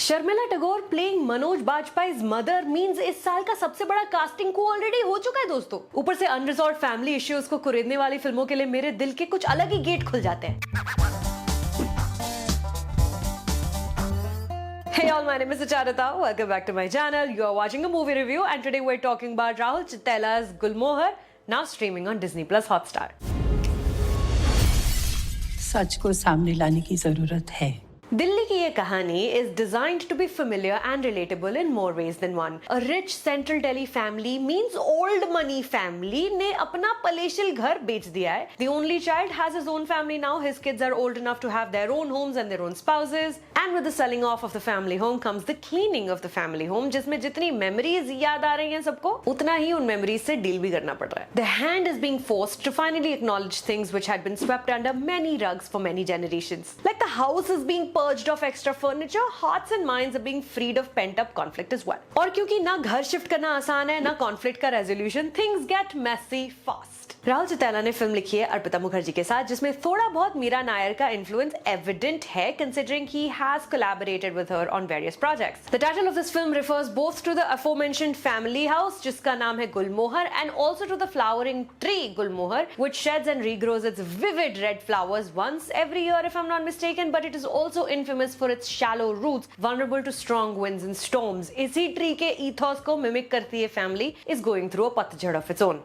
Sharmila Tagore playing Manoj Bajpayee's mother means इस साल का सबसे बड़ा कास्टिंग को ऑलरेडी हो चुका है दोस्तों। ऊपर से अनरिजॉल्व फैमिली इश्यूज को कुरेदने वाली फिल्मों के लिए मेरे दिल के कुछ अलग ही गेट खुल जाते हैं। Hey all, my name is Acharita. Welcome back to my channel. You are watching a movie review and today we're talking about Rahul Chittela's Gulmohar, now streaming on Disney Plus Hotstar. सच को सामने लाने की जरूरत है। दिल्ली की ये कहानी is designed to be familiar and relatable in more ways than one. A rich central Delhi family means old money family ने अपना पलेशिल घर बेच दिया है. The only child has his own family now. His kids are old enough to have their own homes and their own spouses. And with the selling off of the family home comes the cleaning of the family home, जिसमें जितनी memories याद आ रही हैं सबको, उतना ही उन memories से deal भी करना पड़ रहा है. The hand is being forced to finally acknowledge things which had been swept under many rugs for many generations. Like the house is being purged of extra furniture, hearts and minds are being freed of pent-up conflict as well. और क्योंकि ना घर shift करना आसान है ना conflict का resolution, things get messy fast. Rahul Chittella ने फिल्म लिखी है अर्पिता मुखर्जी के साथ, जिसमें थोड़ा बहुत मीरा नायर का इन्फ्लुएंस एविडेंट है considering he has collaborated with her on various projects. The title of this film refers both to the aforementioned family house जिसका नाम है गुलमोहर and also to the flowering tree Gulmohar which sheds and regrows its vivid red flowers once every year if I'm not mistaken, but it is also infamous for its shallow roots vulnerable to strong winds and storms. इसी tree के ethos को mimic करती है family is going through a पतझड़ of its own.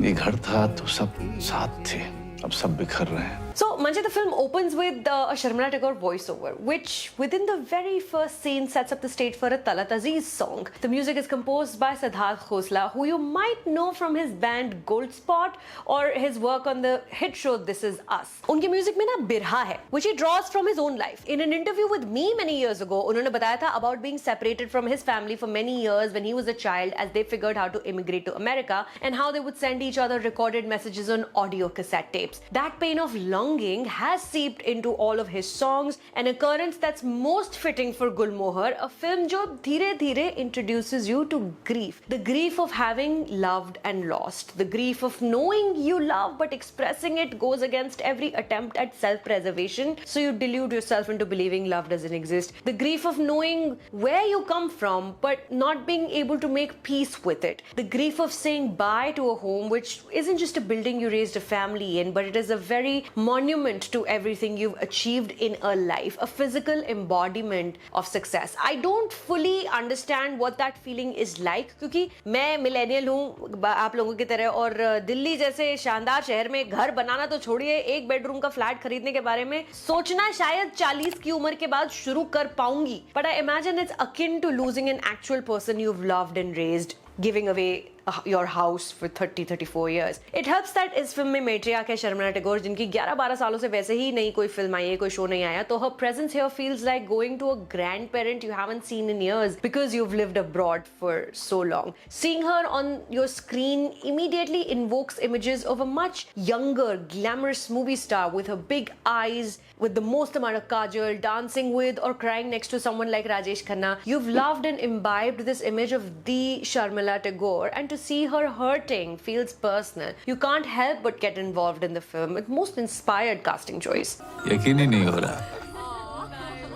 ये घर था तो सब साथ थे, अब सब बिखर रहे हैं। So, Manji, the film opens with a Sharmila Tagore voiceover, which within the very first scene sets up the stage for a Talat Aziz song. The music is composed by Siddharth Khosla, who you might know from his band Gold Spot or his work on the hit show This Is Us. उनके music में ना बिरहा है, which he draws from his own life. In an interview with me many years ago, उन्होंने बताया था about being separated from his family for many years when he was a child as they figured how to immigrate to America and how they would send each other recorded messages on audio cassette tapes. That pain of longing has seeped into all of his songs, an occurrence that's most fitting for Gulmohar, a film जो धीरे-धीरे introduces you to grief. The grief of having loved and lost. The grief of knowing you love but expressing it goes against every attempt at self-preservation, so you delude yourself into believing love doesn't exist. The grief of knowing where you come from but not being able to make peace with it. The grief of saying bye to a home which isn't just a building you raised a family in, but it is a very monument to everything you've achieved in a life, a physical embodiment of success. I don't fully understand what that feeling is like क्योंकि मैं millennial हूँ आप लोगों की तरह, और दिल्ली जैसे शानदार शहर में घर बनाना तो छोड़िए, एक बेडरूम का फ्लैट खरीदने के बारे में सोचना शायद 40 की उम्र के बाद शुरू कर पाऊंगी. But I imagine it's akin to losing an actual person you've loved and raised, giving away your house for 30-34 years. It helps that इस फिल्म में मेट्रियार्क है शर्मिला टैगोर, जिनकी 11-12 सालों से वैसे ही नहीं कोई फिल्म आई है, कोई शो नहीं आया, तो her presence here feels like going to a grandparent you haven't seen in years because you've lived abroad for so long. Seeing her on your screen immediately invokes images of a much younger, glamorous movie star with her big eyes, with the most amount of kajal, dancing with or crying next to someone like Rajesh Khanna. You've loved and imbibed this image of the Sharmila Tagore, and to see her hurting feels personal. You can't help but get involved in the film. It's most inspired casting choice. यकीन ही नहीं हो रहा,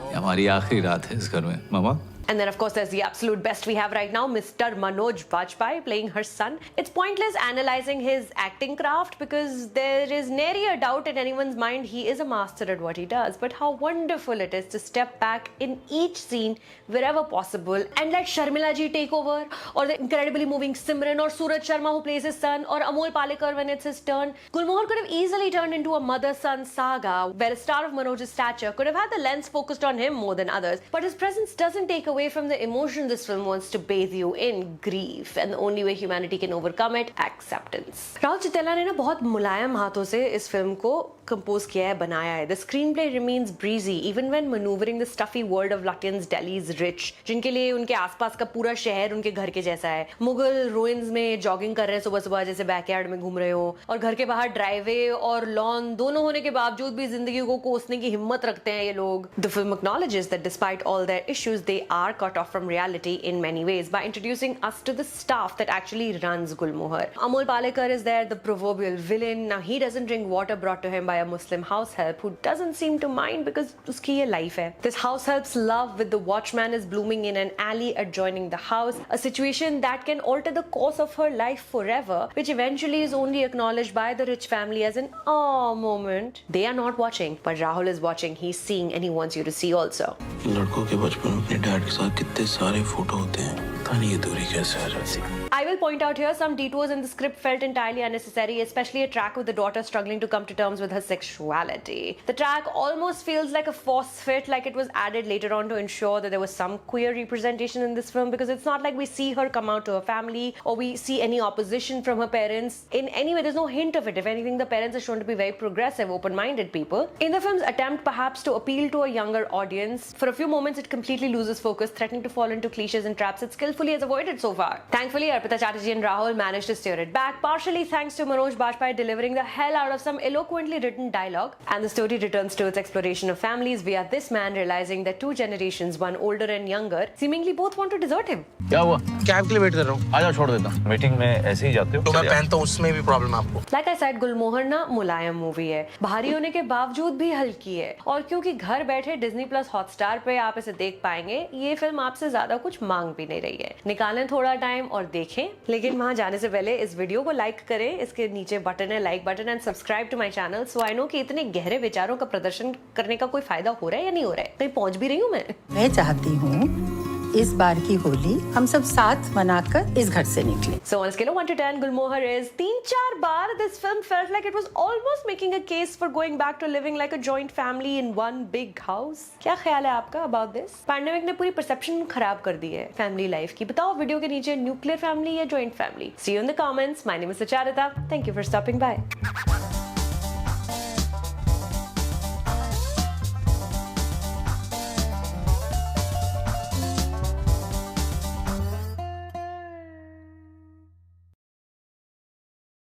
ये हमारी आखिरी रात है इस घर में, मामा। And then of course there's the absolute best we have right now, Mr. Manoj Bajpayee playing her son. It's pointless analyzing his acting craft because there is nary a doubt in anyone's mind he is a master at what he does. But how wonderful it is to step back in each scene wherever possible and let Sharmila ji take over, or the incredibly moving Simran, or Suraj Sharma who plays his son, or Amol Palekar when it's his turn. Gulmohar could have easily turned into a mother-son saga where a star of Manoj's stature could have had the lens focused on him more than others. But his presence doesn't take away from the emotion this film wants to bathe you in, grief, and the only way humanity can overcome it, acceptance. Rahul Chittella ने ना बहुत मुलायम हाथों से इस film को compose किया है, बनाया है. The screenplay remains breezy even when maneuvering the stuffy world of Lutyens Delhi's rich, जिनके लिए उनके आसपास का पूरा शहर उनके घर के जैसा है. मुगल ruins में जॉगिंग कर रहे हैं सुबह-सुबह जैसे बैकयार्ड में घूम रहे हो, और घर के बाहर ड्राइवे और लॉन दोनों होने के बावजूद भी जिंदगी को कोसने की हिम्मत रखते हैं ये लोग. The film acknowledges that despite all their issues, they are are cut off from reality in many ways by introducing us to the staff that actually runs Gulmohar. Amol Palekar is there, the proverbial villain. Now he doesn't drink water brought to him by a Muslim house help who doesn't seem to mind because uski ye life hai. This house help's love with the watchman is blooming in an alley adjoining the house, a situation that can alter the course of her life forever, which eventually is only acknowledged by the rich family as an "oh" moment. They are not watching, but Rahul is watching. He's seeing and he wants you to see also. लड़कों के बचपन में अपने dad के साथ कितने सारे photo होते हैं, पता नहीं ये दूरी कैसे आ जाती है। I will point out here some detours in the script felt entirely unnecessary, especially a track with the daughter struggling to come to terms with her sexuality. The track almost feels like a force fit, like it was added later on to ensure that there was some queer representation in this film, because it's not like we see her come out to her family or we see any opposition from her parents. In any way, there's no hint of it. If anything, the parents are shown to be very progressive, open-minded people. In the film's attempt perhaps to appeal to a younger audience, for a few moments it completely loses focus, threatening to fall into cliches and traps it skillfully has avoided so far. Thankfully, Arpita Chatterjee and Rahul managed to steer it back, partially thanks to Manoj Bajpayee delivering the hell out of some eloquently written dialogue. And the story returns to its exploration of families via this man realizing that two generations, one older and younger, seemingly both want to desert him. क्या हुआ? Cab के लिए wait कर रहा हूँ। आ जाओ, छोड़ देता हूँ। मीटिंग में ऐसे ही जाते हो? तो मैं पहनता हूँ, उसमें भी प्रॉब्लम आपको। Like I said, गुलमोहर ना मुलायम मूवी है, भारी होने के बावजूद भी हल्की है, और क्योंकि घर बैठे डिज्नी प्लस हॉटस्टार पे आप इसे देख पाएंगे, ये फिल्म आपसे ज्यादा कुछ मांग भी नहीं रही है। निकालें थोड़ा टाइम और देखें, लेकिन वहां जाने से पहले इस वीडियो को लाइक करें, इसके नीचे बटन है like button, and subscribe to my channel so I know कि इतने गहरे विचारों का प्रदर्शन करने का कोई फायदा हो रहा है या नहीं हो रहा है, कहीं पहुंच भी रही हूँ मैं चाहती हूँ इस बार की होली हम सब साथ मनाकर इस घर से निकले। So on a scale of 1 to 10, Gulmohar is 3-4 bar. This film felt like it was almost making a case for going back to living like a joint family in one big house. क्या ख्याल है आपका about this? Pandemic ने पूरी perception खराब कर दी है family life की। बताओ वीडियो के नीचे न्यूक्लियर फैमिली या joint family? See you in the comments. My name is Sucharita. Thank you for stopping by.